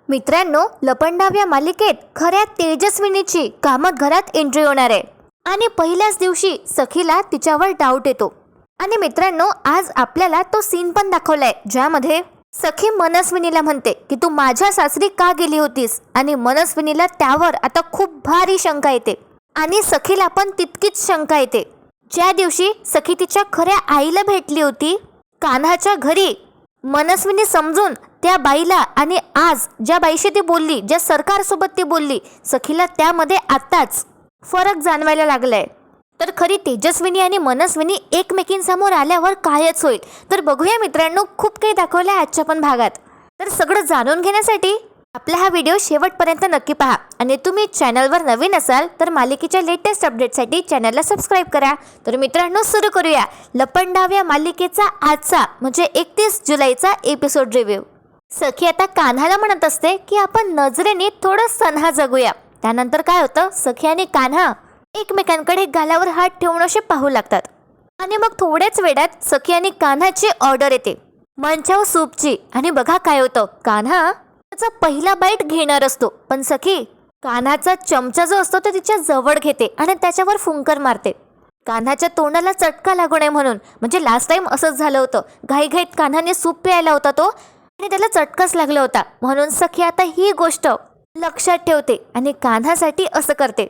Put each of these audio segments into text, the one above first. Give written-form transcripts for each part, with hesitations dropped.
मित्रांनो, लपंडाव या मालिकेत खऱ्या तेजस्विनीची कामत घरात एंट्री होणार आहे आणि पहिल्याच दिवशी सखीला तिच्यावर डाऊट येतो. आणि मित्रांनो, आज आपल्याला तो सीन पण दाखवलाय ज्यामध्ये सखी मनस्विनीला म्हणते की तू माझ्या सासरी का गेली होतीस, आणि मनस्विनीला त्यावर आता खूप भारी शंका येते आणि सखीला पण तितकीच शंका येते. ज्या दिवशी सखी तिच्या खऱ्या आईला भेटली होती कान्हाच्या घरी, मनस्विनी समजून त्या बाईला आणि आज ज्या बाईशी ती बोलली, ज्या सरकारसोबत ती बोलली, सखीला त्यामध्ये आत्ताच फरक जाणवायला लागलाय. तर खरी तेजस्विनी आणि मनस्विनी एकमेकींसमोर आल्यावर कायच होईल, तर बघूया मित्रांनो. खूप काही दाखवलं आहे आजच्या पण भागात. तर सगळं जाणून घेण्यासाठी आपला हा व्हिडिओ शेवटपर्यंत नक्की पहा. आणि तुम्ही चॅनलवर नवीन असाल तर मालिकेच्या लेटेस्ट अपडेटसाठी चॅनलला सबस्क्राईब करा. तर मित्रांनो, सुरू करूया लपंडाव या मालिकेचा आजचा म्हणजे 31 जुलैचा एपिसोड रिव्ह्यू. सखी आता कान्हाला म्हणत असते की आपण नजरेने थोडं सन्हा जगूया. त्यानंतर काय होतं, सखी आणि कान्हा एकमेकांकडे गालावर हात ठेवून असे पाहू लागतात. आणि मग थोड्याच वेळात सखी आणि कान्हाची ऑर्डर येते मंचाव सूपची. आणि बघा काय होतं, कान्हा त्याचा पहिला बाईट घेणार असतो, पण सखी कान्हाचा चमचा जो असतो तो तिच्या जवळ घेते आणि त्याच्यावर फुंकर मारते. कान्हाच्या तोंडाला चटका लागू नये म्हणून. म्हणजे लास्ट टाइम असंच झालं होतं, घाईघाईत कान्हाने सूप प्यायला होता तो आणि त्याला चटकाच लागला होता. म्हणून सखी आता ही गोष्ट लक्षात ठेवते आणि कान्हासाठी असं करते.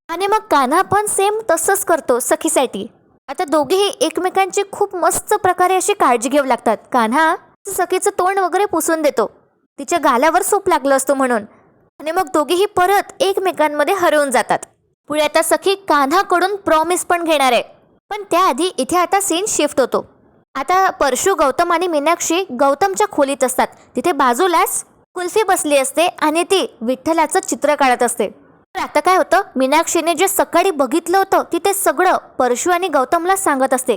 आणि मग कान्हा पण सेम तसंच करतो सखीसाठी. आता दोघेही एकमेकांची खूप मस्त प्रकारे अशी काळजी घेऊ लागतात. कान्हा सखीचं तोंड वगैरे पुसून देतो, तिच्या गालावर सूप लागलं असतो म्हणून. आणि मग दोघेही परत एकमेकांमध्ये हरवून जातात. पुढे आता सखी कान्हाकडून प्रॉमिस पण घेणार आहे. पण त्याआधी इथे आता सीन शिफ्ट होतो. आता परशू, गौतम आणि मीनाक्षी गौतमच्या खोलीत असतात. तिथे बाजूलाच कुल्फी बसली असते आणि ती विठ्ठलाचं चित्र काढत असते. तर आता काय होतं, मीनाक्षीने जे सकाळी बघितलं होतं तिथे सगळं परशू आणि गौतमला सांगत असते.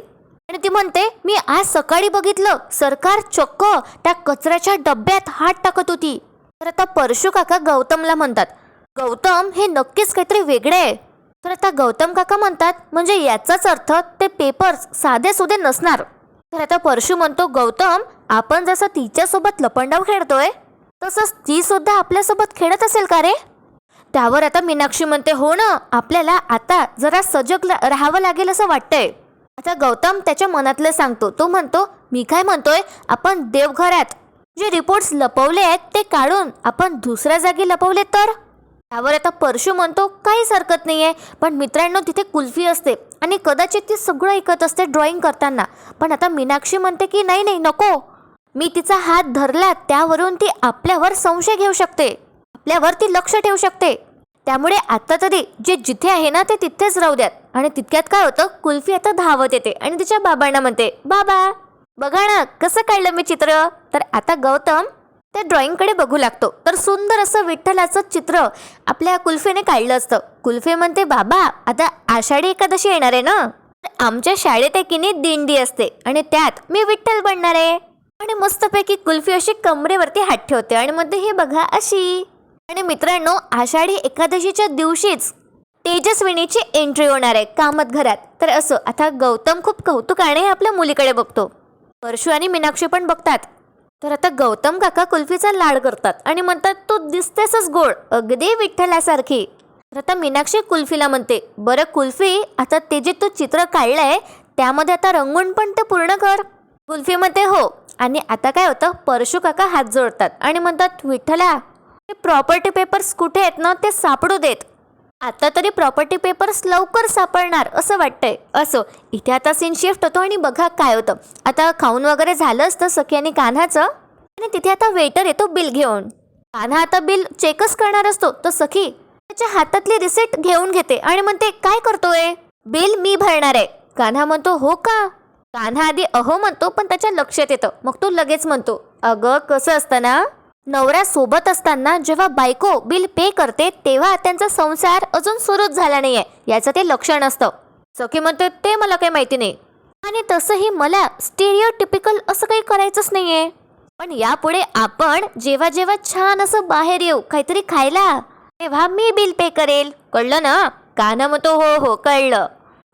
आणि ती म्हणते, मी आज सकाळी बघितलं, सरकार चक्क त्या कचऱ्याच्या डब्यात हात टाकत होती. तर आता परशू काका गौतमला म्हणतात, गौतम हे नक्कीच काहीतरी वेगळे आहे. तर आता गौतम काका म्हणतात, म्हणजे याचाच अर्थ ते पेपर्स साधे सुधे नसणार. तर आता परशू म्हणतो, गौतम आपण जसं तिच्यासोबत लपंडाव खेळतोय तसंच ती सुद्धा आपल्यासोबत खेळत असेल का रे. त्यावर आता मीनाक्षी म्हणते, हो ना, आपल्याला आता जरा सजग राहावं लागेल असं वाटतंय. आता गौतम त्याच्या मनातलं सांगतो. तो म्हणतो, मी काय म्हणतोय, आपण देवघरात जे रिपोर्ट्स लपवले आहेत ते काढून आपण दुसऱ्या जागी लपवले तर. त्यावर आता परशू म्हणतो, काहीच हरकत नाही आहे, पण मित्रांनो तिथे कुल्फी असते आणि कदाचित ती सगळं ऐकत असते ड्रॉइंग करताना. पण आता मीनाक्षी म्हणते की नाही नाही नको, मी तिचा हात धरला त्यावरून ती आपल्यावर संशय घेऊ शकते, आपल्यावर ती लक्ष ठेवू शकते. त्यामुळे आता तरी जे जिथे आहे ना ते तिथेच राहू द्यात. आणि तितक्यात काय होतं, कुल्फी आता धावत येते आणि तिच्या बाबांना म्हणते, बाबा बघा ना कसं काढलं मी चित्र. तर आता गौतम त्या ड्रॉइंगकडे बघू लागतो. तर सुंदर असं विठ्ठलाचं चित्र आपल्या कुल्फीने काढलं असतं. कुल्फी म्हणते, बाबा आता आषाढी एकादशी येणार आहे ना, आमच्या शाळेत एकीने दिंडी असते आणि त्यात मी विठ्ठल बनणार आहे. आणि मस्तपैकी कुल्फी अशी कमरेवरती हात ठेवते आणि म्हणते, हे बघा अशी. आणि मित्रांनो, आषाढी एकादशीच्या दिवशीच तेजस्विनीची एंट्री होणार आहे कामत घरात. तर असं आता गौतम खूप कौतुकाने आपल्या मुलीकडे बघतो. परशू आणि मीनाक्षी पण बघतात. तर आता गौतम काका कुल्फीचा लाड करतात आणि म्हणतात, तू दिसतेसच गोड, अगदी विठ्ठलासारखी. तर आता मीनाक्षी कुल्फीला म्हणते, बरं कुल्फी, आता ते जे तू चित्र काढलंय त्यामध्ये आता रंगून पण ते पूर्ण कर. कुल्फी म्हणते, हो. आणि आता काय होतं, परशू काका हात जोडतात आणि म्हणतात, विठ्ठला ते प्रॉपर्टी पेपर्स कुठे आहेत ना ते सापडू देत. आता तरी प्रॉपर्टी पेपर्स लवकर सापडणार असं वाटतंय. असो इथे आता सीन शिफ्ट होतो आणि बघा काय होतं. आता खाऊन वगैरे झालं असतं सखी आणि कान्हाचं, आणि तिथे आता वेटर येतो बिल घेऊन. कान्हा आता बिल चेकच करणार असतो, तर सखी त्याच्या हातातली रिसिट घेऊन घेते आणि म्हणते, काय करतोय, बिल मी भरणार आहे. कान्हा म्हणतो, हो का. कान्हा आधी अहो म्हणतो, पण त्याच्या लक्षात येतं. मग तो लगेच म्हणतो, अगं कसं असतं ना, नवरा सोबत असताना जेव्हा बायको बिल पे करते तेव्हा त्यांचा संसार अजून सुरूच झाला नाहीये याचं ते लक्षण असतं. सखी म्हणते, ते मला काही माहिती नाही, आणि तसंही मला स्टेरिओटिपिकल असं काही करायचंच नाहीये. पण यापुढे आपण जेव्हा जेव्हा छान असं बाहेर येऊ काहीतरी खायला, तेव्हा मी बिल पे करेल, कळलं ना. कान्हा म्हणतो, हो हो कळलं.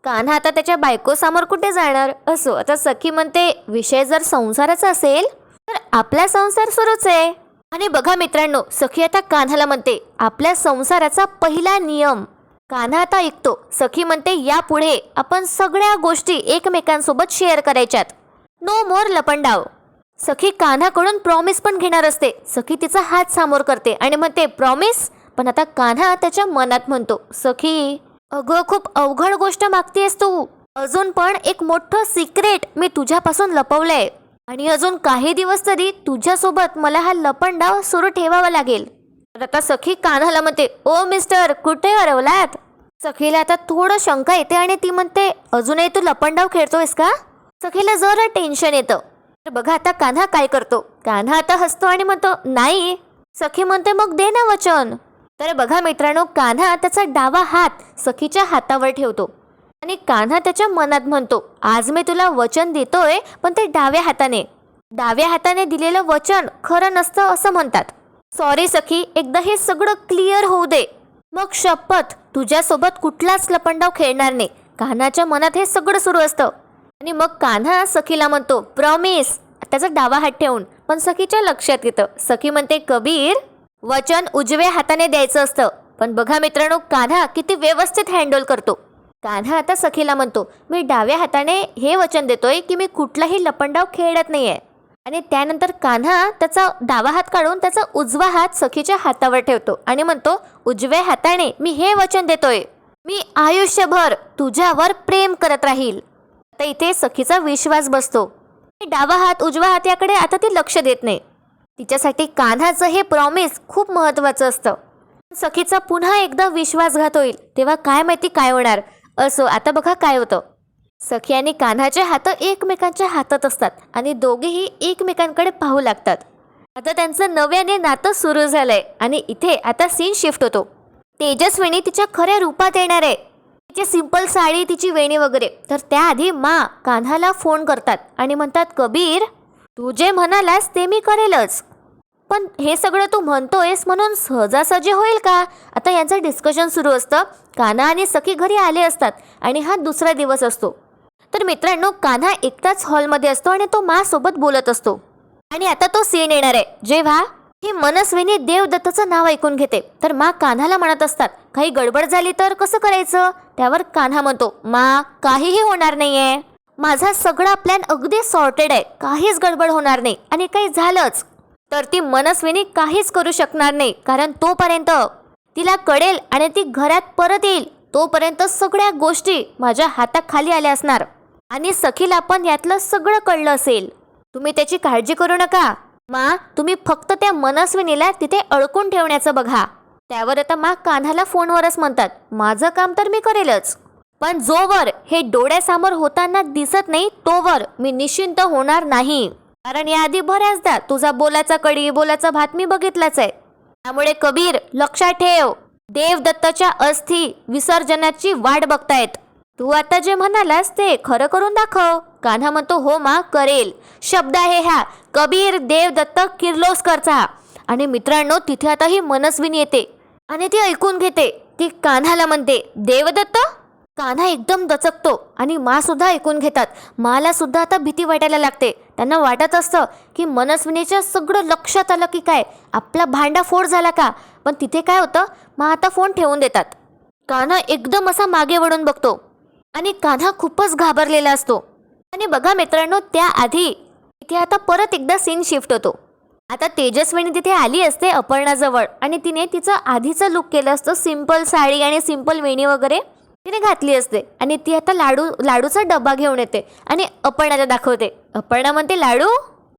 कान्हा आता त्याच्या बायकोसमोर कुठे जाणार. असो आता सखी म्हणते, विषय जर संसाराचा असेल तर आपला संसार सुरूच आहे, आणि बघा मित्रांनो, सखी आता कान्हाला म्हणते आपल्या संसाराचा पहिला नियम. कान्हा आता ऐकतो. सखी म्हणते यापुढे आपण सगळ्या गोष्टी एकमेकांसोबत शेअर करायच्यात. नो मोर लपंडाव. सखी कान्हाकडून प्रॉमिस पण घेणार असते. सखी तिचा हात समोर करते आणि म्हणते प्रॉमिस. पण आता कान्हा त्याच्या मनात म्हणतो सखी अगं खूप अवघड गोष्ट मागतेस तू. अजून पण एक मोठं सिक्रेट मी तुझ्यापासून लपवलंय आणि अजून काही दिवस तरी तुझ्यासोबत मला हा लपंडाव सुरू ठेवावा लागेल. तर आता सखी कान्हाला म्हणते ओ मिस्टर कुठे हरवलात. सखीला आता थोडं शंका येते आणि ती म्हणते अजूनही तू लपंडाव खेळतोयस का. सखीला जरा टेन्शन येतं. तर बघा आता कान्हा काय करतो. कान्हा आता हसतो आणि म्हणतो नाही. सखी म्हणते मग दे ना वचन. तर बघा मित्रांनो, कान्हा त्याचा डावा हात सखीच्या हातावर ठेवतो आणि कान्हा त्याच्या मनात म्हणतो आज मी तुला वचन देतोय पण ते डाव्या हाताने. डाव्या हाताने दिलेलं वचन खरं नसतं असं म्हणतात. सॉरी सखी, एकदा हे सगळं क्लिअर होऊ दे मग शपथ तुझ्यासोबत कुठलाच लपंडाव खेळणार नाही. कान्हाच्या मनात हे सगळं सुरू असतं आणि मग कान्हा सखीला म्हणतो प्रॉमिस त्याचा डावा हात ठेवून. पण सखीच्या लक्षात येतं. सखी म्हणते कबीर वचन उजव्या हाताने द्यायचं असतं. पण बघा मित्रांनो, कान्हा किती व्यवस्थित हँडल करतो. कान्हा आता सखीला म्हणतो मी डाव्या हाताने हे वचन देतोय की मी कुठलाही लपंडाव खेळत नाहीये. आणि त्यानंतर कान्हा त्याचा डावा हात काढून त्याचा उजवा हात सखीच्या हातावर ठेवतो आणि म्हणतो उजव्या हाताने मी हे वचन देतोय मी आयुष्यभर तुझ्यावर प्रेम करत राहील. आता इथे सखीचा विश्वास बसतो. डावा हात उजवा हात याकडे आता ती लक्ष देत नाही. तिच्यासाठी कान्हाचं हे प्रॉमिस खूप महत्वाचं असतं. सखीचा पुन्हा एकदा विश्वासघात होईल तेव्हा काय माहिती काय होणार. असो आता बघा काय होतं. सखी आणि कान्हाचे हात एकमेकांच्या हातात असतात आणि दोघेही एकमेकांकडे पाहू लागतात. आता त्यांचं नव्याने नातं सुरू झालंय आणि इथे आता सीन शिफ्ट होतो. तेजस्विनी तिच्या खऱ्या रूपात येणार आहे. तिची सिंपल साडी तिची वेणी वगैरे. तर त्याआधी कान्हाला फोन करतात आणि म्हणतात कबीर तू जे म्हणालास ते मी करेलच पण हे सगळं तू म्हणतोयस म्हणून सहजासहजी होईल का. आता यांचं डिस्कशन सुरू असतं. कान्हा आणि सखी घरी आले असतात आणि हा दुसरा दिवस असतो. तर मित्रांनो, कान्हा एकटाच हॉलमध्ये असतो आणि तो सोबत बोलत असतो. आणि आता तो सीन येणार आहे जेव्हा ही मनस्विनी देवदत्तचं नाव ऐकून घेते. तर कान्हाला म्हणत असतात काही गडबड झाली तर कसं करायचं. त्यावर कान्हा म्हणतो काहीही होणार नाहीये. माझा सगळा प्लॅन अगदी सॉर्टेड आहे. काहीच गडबड होणार नाही आणि काही झालंच तर ती मनस्विनी काहीच करू शकणार नाही. कारण तोपर्यंत तिला कळेल आणि ती घरात परत येईल तोपर्यंत सगळ्या गोष्टी माझ्या हाताखाली आल्या असणार आणि सखीला पण यातलं सगळं कळलं असेल. तुम्ही त्याची काळजी करू नका. तुम्ही फक्त त्या मनस्विनीला तिथे अडकून ठेवण्याचं बघा. त्यावर आता कान्हाला फोनवरच म्हणतात माझं काम तर मी करेलच पण जोवर हे डोळ्यासमोर होताना दिसत नाही तोवर मी निश्चिंत होणार नाही. कारण याआधी बऱ्याचदा तुझा बोलाचा कडी बोलाचा भात मी बघितलाच आहे. त्यामुळे कबीर लक्षात ठेव देवदत्ताच्या अस्थी विसर्जनाची वाट बघतायत. तू आता जे म्हणालास ते खरं करून दाखव. कान्हा म्हणतो हो करेल. शब्द आहे हा कबीर देवदत्त किर्लोस्करचा. आणि मित्रांनो, तिथे आता ही मनस्विनी येते आणि ती ऐकून घेते. ती कान्हाला म्हणते देवदत्त. कान्हा एकदम दचकतो आणि सुद्धा ऐकून घेतात. मला सुद्धा आता भीती वाटायला लागते. त्यांना वाटत असतं की मनस्विनीच्या सगळं लक्षात आलं की काय आपला भांडाफोड झाला का. पण तिथे काय होतं आता फोन ठेवून देतात. कान्हा एकदम असा मागे वळून बघतो आणि कान्हा खूपच घाबरलेला असतो. आणि बघा मित्रांनो, त्याआधी इथे आता परत एकदा सीन शिफ्ट होतो. आता तेजस्विनी तिथे आली असते अपर्णाजवळ आणि तिने तिचं आधीचं लुक केलं असतं. सिंपल साडी आणि सिंपल वेणी वगैरे तिने घातली असते आणि ती आता लाडूचा डब्बा घेऊन येते आणि अपर्णाला दाखवते. अपर्णा म्हणते लाडू.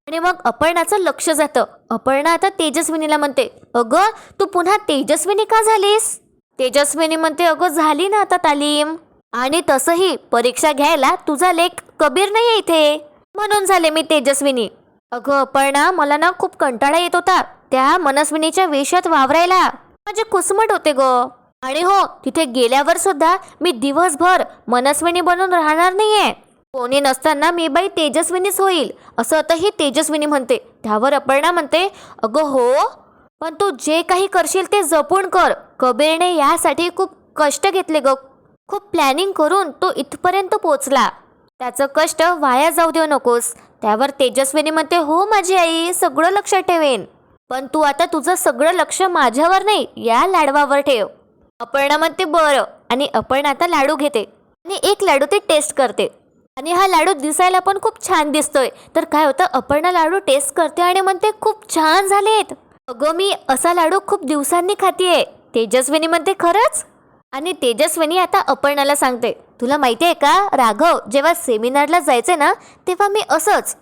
आणि मग अपर्णाचं लक्ष जातं. अपर्णा आता तेजस्विनीला म्हणते अगं तू पुन्हा तेजस्विनी का झालीस. तेजस्विनी म्हणते अगं झाली ना आता तालीम आणि तसंही परीक्षा घ्यायला तुझा लेक कबीर नाही इथे म्हणून झाले मी तेजस्विनी. अगं अपर्णा मला ना खूप कंटाळा येत होता त्या मनस्विनीच्या वेशात वावरायला. माझे कुसमट होते ग. आणि हो तिथे गेल्यावर सुद्धा मी दिवसभर मनस्विनी बनून राहणार नाहीये. कोणी नसताना मी बाई तेजस्विनीच होईल असं आता ही तेजस्विनी म्हणते. त्यावर अपर्णा म्हणते अगं हो पण तू जे काही करशील ते जपून कर. कबीरने यासाठी खूप कष्ट घेतले ग. खूप प्लॅनिंग करून तो इथपर्यंत पोचला. त्याचं कष्ट वाया जाऊ देऊ नकोस. त्यावर तेजस्विनी म्हणते हो माझी आई सगळं लक्षात ठेवेन. पण तू आता तुझं सगळं लक्ष माझ्यावर नाही, या लाडवावर ठेव. अपर्णा म्हणते बरं, आणि अपर्णा आता लाडू घेते आणि एक लाडू ती टेस्ट करते. आणि हा लाडू दिसायला पण खूप छान दिसतोय. तर काय होतं, अपर्णा लाडू टेस्ट करते आणि म्हणते खूप छान झालेत. अगं मी असा लाडू खूप दिवसांनी खातीये. तेजस्विनी म्हणते खरंच? आणि तेजस्विनी आता अपर्णाला सांगते, तुला माहिती आहे का राघव, जेव्हा सेमिनारला जायचे ना तेव्हा मी असंच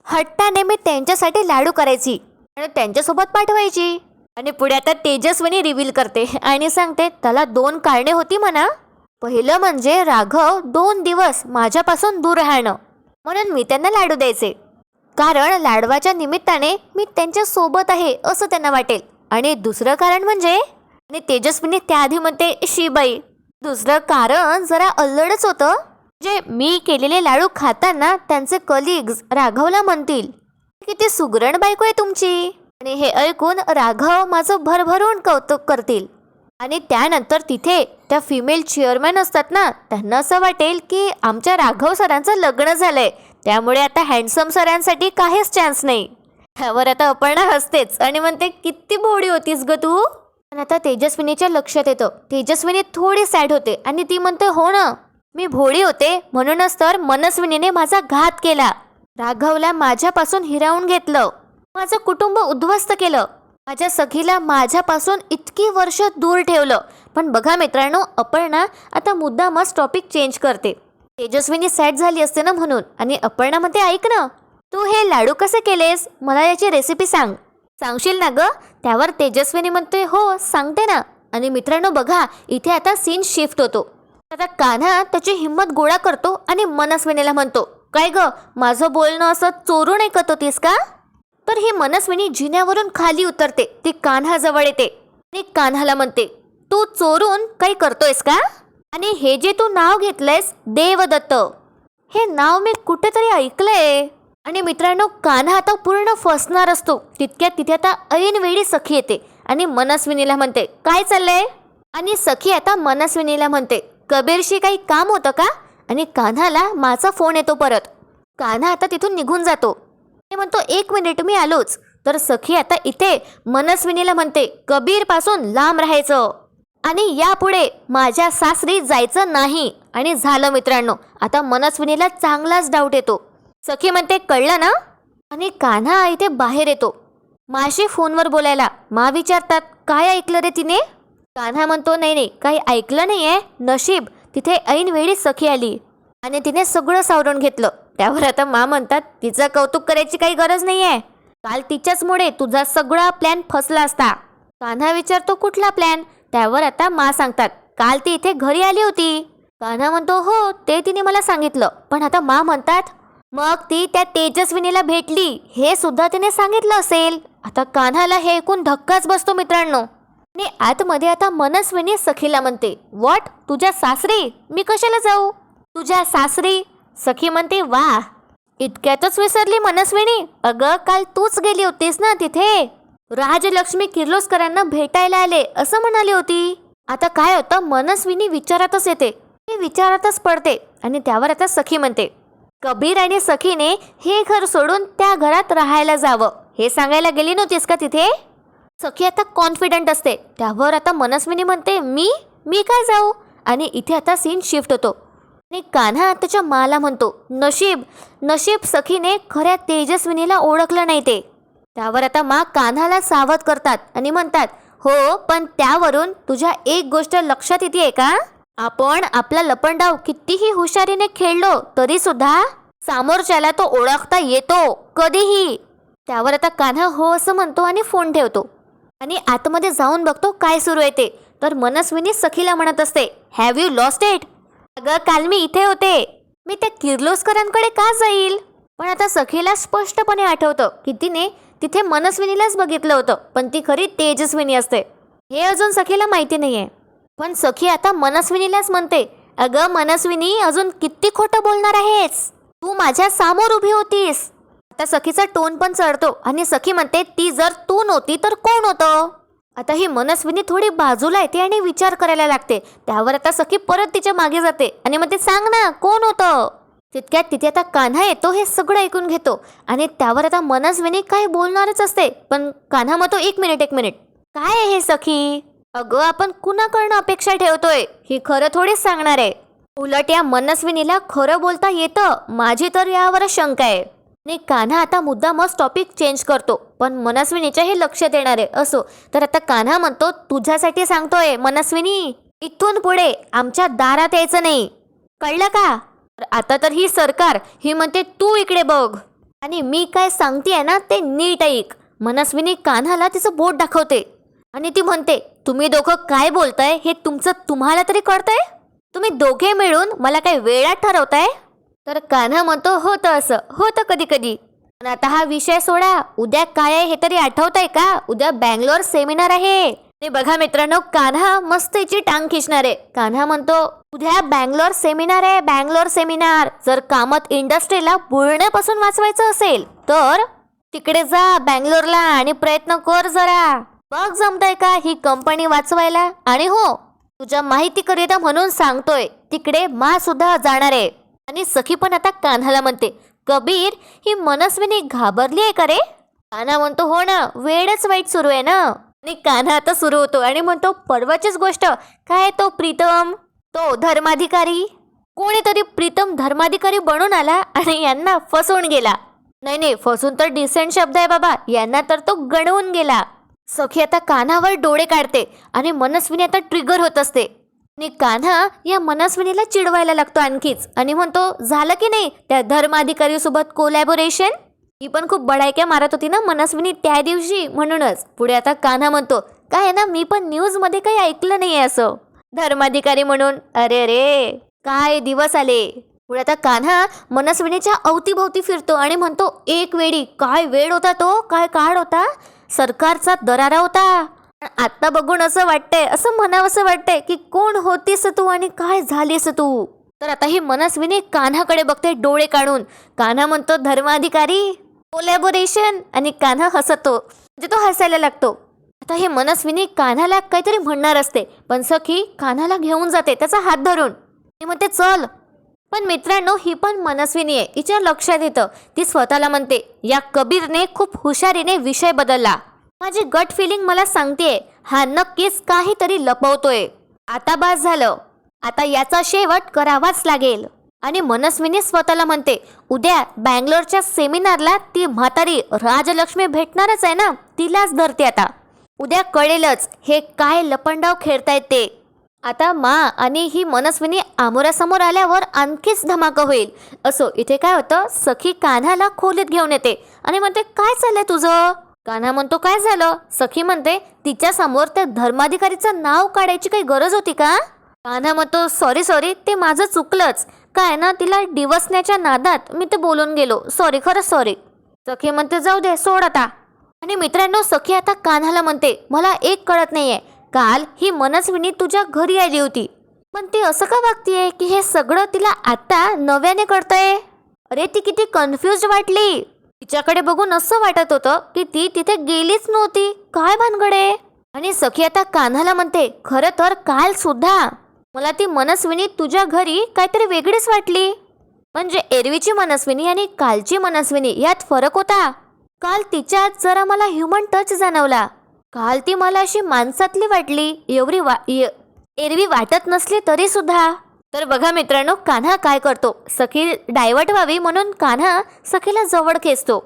हट्टाने मी त्यांच्यासाठी लाडू करायची आणि त्यांच्यासोबत पाठवायची. आणि पुढे आता तेजस्विनी रिव्हील करते आणि सांगते, त्याला 2 कारणे होती म्हणा. पहिलं म्हणजे राघव 2 दिवस माझ्यापासून दूर राहणं, म्हणून मी त्यांना लाडू द्यायचे, कारण लाडवाच्या निमित्ताने मी त्यांच्या सोबत आहे असं त्यांना वाटेल. आणि दुसरं कारण म्हणजे, आणि तेजस्विनी त्याआधी म्हणते शिबाई, दुसरं कारण जरा अल्लडच होतं. जे मी केलेले लाडू खाताना त्यांचे कलिग्स राघवला म्हणतील, किती सुगरण बायको आहे तुमची. आणि हे ऐकून राघव माझं भरभरून कौतुक करतील. आणि त्यानंतर तिथे त्या फिमेल चेअरमॅन असतात ना, त्यांना असं वाटेल की आमच्या राघव सरांचं लग्न झालंय, त्यामुळे आता हँडसम सरांसाठी काहीच चान्स नाही. त्यावर आता अपर्णा हसतेच आणि म्हणते, किती भोळी होतीस ग तू. पण आता तेजस्विनीच्या लक्षात येतं. तेजस्विनी थोडी सॅड होते आणि ती म्हणते, हो ना मी भोळी होते, म्हणूनच तर मनस्विनीने माझा घात केला. राघवला माझ्यापासून हिरावून घेतलं, माझं कुटुंब उद्ध्वस्त केलं, माझ्या सखीला माझ्यापासून इतकी वर्ष दूर ठेवलं. पण बघा मित्रांनो, अपर्णा आता मुद्दामच टॉपिक चेंज करते. तेजस्विनी सॅड झाली असते ना म्हणून. आणि अपर्णा म्हणते, ऐक ना, तू हे लाडू कसे केलेस, मला याची रेसिपी सांगशील ना ग. त्यावर तेजस्विनी म्हणते, हो सांगते ना. आणि मित्रांनो बघा, इथे आता सीन शिफ्ट होतो. आता कान्हा त्याची हिंमत गोळा करतो आणि मनस्विनीला म्हणतो, काय ग माझं बोलणं असं चोरून ऐकत होतीस का. तर ही मनस्विनी जिन्यावरून खाली उतरते, ती कान्हाजवळ येते आणि कान्हाला म्हणते, तू चोरून काही करतोयस का. आणि हे जे तू नाव घेतलंयस देवदत्त, हे नाव मी कुठेतरी ऐकलंय. आणि मित्रांनो कान्हा आता पूर्ण फसणार असतो. तितक्यात तिथे आता ऐनवेळी सखी येते आणि मनस्विनीला म्हणते, काय चाललंय. आणि सखी आता मनस्विनीला म्हणते, कबीरशी काही काम होतं का. आणि कान्हाला माझा फोन येतो परत. कान्हा आता तिथून निघून जातो. ते म्हणतो, 1 मिनिट मी आलोच. तर सखी आता इथे मनस्विनीला म्हणते, कबीर पासून लांब राहायचं आणि यापुढे माझ्या सासरी जायचं नाही. आणि झालं मित्रांनो, आता मनस्विनीला चांगलाच डाऊट येतो. सखी म्हणते, कळलं ना. आणि कान्हा इथे बाहेर येतो माशी फोनवर बोलायला. मा विचारतात, काय ऐकलं रे तिने. कान्हा म्हणतो, नाही काही ऐकलं नाहीये, नशीब तिथे ऐनवेळी सखी आली आणि तिने सगळं सावरून घेतलं. त्यावर आता मा म्हणतात, तिचं कौतुक करायची काही गरज नाहीये, काल तिच्याचमुळे तुझा सगळा प्लॅन फसला असता. कान्हा विचारतो, कुठला प्लॅन. त्यावर आता मा सांगतात, काल ती इथे घरी आली होती. कान्हा म्हणतो, हो ते तिने मला सांगितलं. पण आता मा म्हणतात, मग ती त्या तेजस्विनीला भेटली हे सुद्धा तिने सांगितलं असेल. आता कान्हाला हे ऐकून धक्काच बसतो मित्रांनो. आणि आतमध्ये आता मनस्विनी सखीला म्हणते, व्हॉट, तुझ्या सासरी. मी कशाला जाऊ तुझ्या सासरी. सखी म्हणते, वा, इतक्यातच विसरली मनस्विनी. अगं काल तूच गेली होतीस ना तिथे, राजलक्ष्मी किर्लोस्करांना भेटायला आले असं म्हणाली होती. आता काय होतं, मनस्विनी विचारातच येते, ती विचारातच पडते. आणि त्यावर आता सखी म्हणते, कबीर आणि सखीने हे घर सोडून त्या घरात राहायला जावं हे सांगायला गेली नव्हतीस का तिथे. सखी आता कॉन्फिडंट असते. त्यावर आता मनस्विनी म्हणते, मी काय जाऊ. आणि इथे आता सीन शिफ्ट होतो आणि कान्हा त्याच्या माला म्हणतो, नशीब सखीने खऱ्या तेजस्विनीला ओळखलं नाही ते. त्यावर आता मा कान्हाला सावध करतात आणि म्हणतात, हो पण त्यावरून तुझ्या एक गोष्ट लक्षात येते का. आपण आपला लपंडाव कितीही हुशारीने खेळलो तरी सुद्धा समोरच्याला तो ओळखता येतो कधीही. त्यावर आता कान्हा हो असं म्हणतो आणि फोन ठेवतो आणि आतमध्ये जाऊन बघतो काय सुरू आहे ते. तर मनस्विनी सखीला म्हणत असते, हॅव यू लॉस्ट इट. अगं काल मी इथे होते, मी त्या किर्लोस्करांकडे का जाईल. पण आता सखीला स्पष्टपणे आठवतं की तिने तिथे मनस्विनीलाच बघितलं होतं, पण ती खरी तेजस्विनी असते हे अजून सखीला माहिती नाहीये. पण सखी आता मनस्विनीलाच म्हणते, अगं मनस्विनी अजून किती खोटं बोलणार आहेस, तू माझ्या समोर उभी होतीस. आता सखीचा टोन पण चढतो आणि सखी म्हणते, ती जर तू नव्हती तर कोण होतं. आता ही मनस्विनी थोडी बाजूला येते आणि विचार करायला लागते. त्यावर आता सखी परत तिच्या मागे जाते आणि म्हणते, सांग ना कोण होतं. तितक्यात तिथे आता कान्हा येतो, हे सगळं ऐकून घेतो आणि त्यावर आता मनस्विनी काय बोलणारच असते. पण कान्हा म्हणतो, एक मिनिट काय आहे हे सखी? अगं आपण कुणाकडनं अपेक्षा ठेवतोय? ही खरं थोडीच सांगणार आहे. उलट या मनस्विनीला खरं बोलता येतं, माझी तर यावर शंका आहे. आणि कान्हा आता मुद्दामच टॉपिक चेंज करतो, पण मनस्विनीच्या हे लक्षात येणार आहे. असो तर आता कान्हा म्हणतो, तुझ्यासाठी सांगतोय मनस्विनी, इथून पुढे आमच्या दारात यायचं नाही, कळलं का? आता तर ही सरकार ही म्हणते तू इकडे बघ आणि मी काय सांगतेय ना ते नीट ऐक. मनस्विनी कान्हाला तिचं बोट दाखवते आणि ती म्हणते, तुम्ही दोघं काय बोलताय हे तुमचं तुम्हाला तरी कळतंय? तुम्ही दोघे मिळून मला काय वेळात ठरवताय? तर कान्हा म्हणतो, होतं असं होतं कधी कधी, पण आता हा विषय सोडा. उद्या काय आहे हे तरी आठवतंय का? उद्या बँगलोर सेमिनार आहे. ते बघा मित्रांनो, कान्हा मस्त हिची टांग खिचणार आहे. कान्हा म्हणतो, उद्या बँगलोर सेमिनार आहे, बँगलोर सेमिनार. जर कामत इंडस्ट्रीला बुडण्यापासून वाचवायचं असेल तर तिकडे जा बँगलोरला आणि प्रयत्न कर जरा, बघ जमतंय का ही कंपनी वाचवायला. आणि हो, तुझ्या माहितीकरिता म्हणून सांगतोय, तिकडे मा सुद्धा जाणार आहे. आणि सखी पण आता कान्हाला म्हणते, कबीर ही मनस्विनी घाबरली आहे का रे? कान्हा म्हणतो, हो ना, वेळच वाईट सुरू आहे ना. आणि कान्हा आता सुरू होतो आणि म्हणतो, परवाचीच गोष्ट, काय तो प्रीतम, तो धर्माधिकारी, कोणीतरी प्रीतम धर्माधिकारी बनून आला आणि यांना फसवून गेला. नाही, फसून तर डिसेंट शब्द आहे बाबा, यांना तर तो गणवून गेला. सखी आता कान्हावर डोळे काढते आणि मनस्विनी आता ट्रिगर होत असते. आणि कान्हा या मनस्विनीला चिडवायला लागतो आणखीच आणि म्हणतो, झालं की नाही त्या धर्माधिकारी सोबत कोलॅबोरेशन? ही पण खूप बडायक्या मारत होती ना मनस्विनी त्या दिवशी, म्हणूनच. पुढे आता कान्हा म्हणतो, काय ना, मी पण न्यूज मध्ये काही ऐकलं नाहीये असं धर्माधिकारी म्हणून. अरे काय दिवस आले. पुढे आता कान्हा मनस्विनीच्या अवतीभोवती फिरतो आणि म्हणतो, एक वेळी काय वेळ होता तो, काय काळ होता, सरकारचा दरारा होता. आता बघून असं वाटतंय, असं म्हणावंसं वाटतंय की कोण होतीस तू आणि काय झालीस तू. तर आता ही मनस्विनी कान्हाकडे बघते डोळे काढून. कान्हा म्हणतो, धर्माधिकारी कोलॅबोरेशन, आणि कान्हा हसतो, म्हणजे तो हसायला लागतो. आता ही मनस्विनी कान्हाला काहीतरी म्हणणार असते, पण सखी कान्हाला घेऊन जाते त्याचा हात धरून. ती म्हणते, चल. पण मित्रांनो, ही पण मनस्विनी आहे, हिच्या लक्षात येतं. ती स्वतःला म्हणते, या कबीरने खूप हुशारीने विषय बदलला. माझी गट फिलिंग मला सांगतेय, हा नक्कीच काहीतरी लपवतोय. आता बास झालं, आता याचा शेवट करावाच लागेल. आणि मनस्विनी स्वतःला म्हणते, उद्या बँगलोरच्या सेमिनारला ती म्हातारी राजलक्ष्मी भेटणारच आहे ना, तिलाच धरते आता. उद्या कळेलच हे काय लपंडाव खेळतायत ते. आता मा आणि ही मनस्विनी आमोरासमोर आल्यावर आणखीच धमाका होईल. असो इथे काय होतं, सखी कान्हाला खोलीत घेऊन येते आणि म्हणते, काय चाललंय तुझं? कान्हा म्हणतो, काय झालं? सखी म्हणते, तिच्या समोर त्या धर्माधिकारीचं नाव काढायची काही गरज होती का? कान्हा म्हणतो, सॉरी, ते माझं चुकलंच. काय ना, तिला डिवसण्याच्या नादात मी ते बोलून गेलो, सॉरी, खरंच सॉरी. सखी म्हणते, जाऊ दे, सोड आता. आणि मित्रांनो, सखी आता कान्हाला म्हणते, मला एक कळत नाहीये, काल ही मनस्विनी तुझ्या घरी आली होती, पण ती असं का वागतीये की हे सगळं तिला आता नव्याने कळतंय? अरे ती किती कन्फ्युज वाटली. तिच्याकडे बघून असं वाटत होतं की ती तिथे गेलीच नव्हती, काय भानगडे. आणि सखी आता कान्हाला म्हणते, खरं तर काल सुद्धा मला ती मनस्विनी तुझ्या घरी काहीतरी वेगळीच वाटली. म्हणजे एरवीची मनस्विनी आणि कालची मनस्विनी यात फरक होता. काल तिच्यात जरा मला ह्युमन टच जाणवला. काल ती मला अशी माणसातली वाटली, एरवी वाटत नसली तरी सुद्धा. तर बघा मित्रांनो, कान्हा काय करतो, सखी डायव्हर्ट व्हावी म्हणून कान्हा सखीला जवळ खेचतो.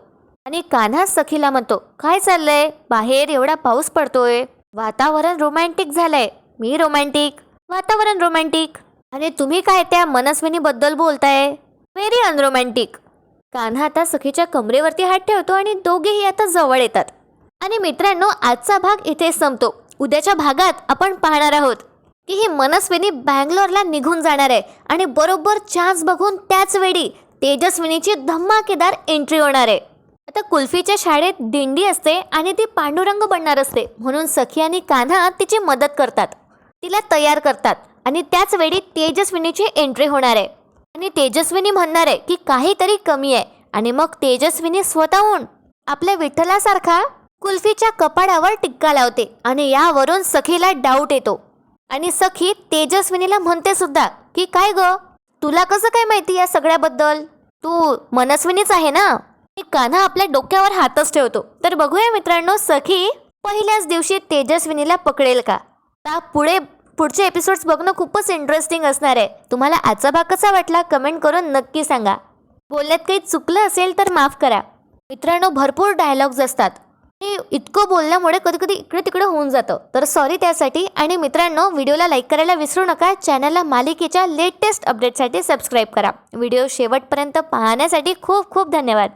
आणि कान्हा सखीला म्हणतो, काय चाललंय, बाहेर एवढा पाऊस पडतोय, वातावरण रोमॅन्टिक झालंय, मी रोमॅन्टिक, वातावरण रोमॅन्टिक, आणि तुम्ही काय त्या मनस्विनी बद्दल बोलताय, व्हेरी अनरोमॅन्टिक. कान्हा आता सखीच्या कमरेवरती हात ठेवतो आणि दोघेही आता जवळ येतात. आणि मित्रांनो, आजचा भाग इथे संपतो. उद्याच्या भागात आपण पाहणार आहोत की ही मनस्विनी बँगलोरला निघून जाणार आहे आणि बरोबर चान्स बघून त्याच वेळी तेजस्विनीची धमाकेदार एंट्री होणार आहे. आता कुल्फीच्या शाळेत दिंडी असते आणि ती पांडुरंग बनणार असते, म्हणून सखी आणि कान्हा तिची मदत करतात, तिला तयार करतात. आणि त्याच वेळी तेजस्विनीची एंट्री होणार आहे आणि तेजस्विनी म्हणणार आहे की काहीतरी कमी आहे. आणि मग तेजस्विनी स्वतःहून आपल्या विठ्ठलासारखा कुल्फीच्या कपाडावर टिक्का लावते आणि यावरून सखीला डाऊट येतो. आणि सखी तेजस्विनीला म्हणते सुद्धा की काय ग, तुला कसं काय माहिती या सगळ्याबद्दल? तू मनस्विनीच आहे ना? कान्हा आपल्या डोक्यावर हातच ठेवतो. तर बघूया मित्रांनो, सखी पहिल्याच दिवशी तेजस्विनीला पकडेल का? पुढचे एपिसोड्स बघणं खूपच इंटरेस्टिंग असणार आहे. तुम्हाला आजचा भाग कसा वाटला कमेंट करून नक्की सांगा. बोलण्यात काही चुकलं असेल तर माफ करा. मित्रांनो, भरपूर डायलॉग्स असतात. इतकं बोलल्यामुळे कधी कधी इकडे तिकडे होऊन जातं, तर सॉरी त्यासाठी. आणि मित्रांनो, व्हिडिओला लाईक करायला विसरू नका. चॅनलला मालिकेच्या लेटेस्ट अपडेटसाठी सबस्क्राईब करा. व्हिडिओ शेवटपर्यंत पाहण्यासाठी खूप खूप धन्यवाद.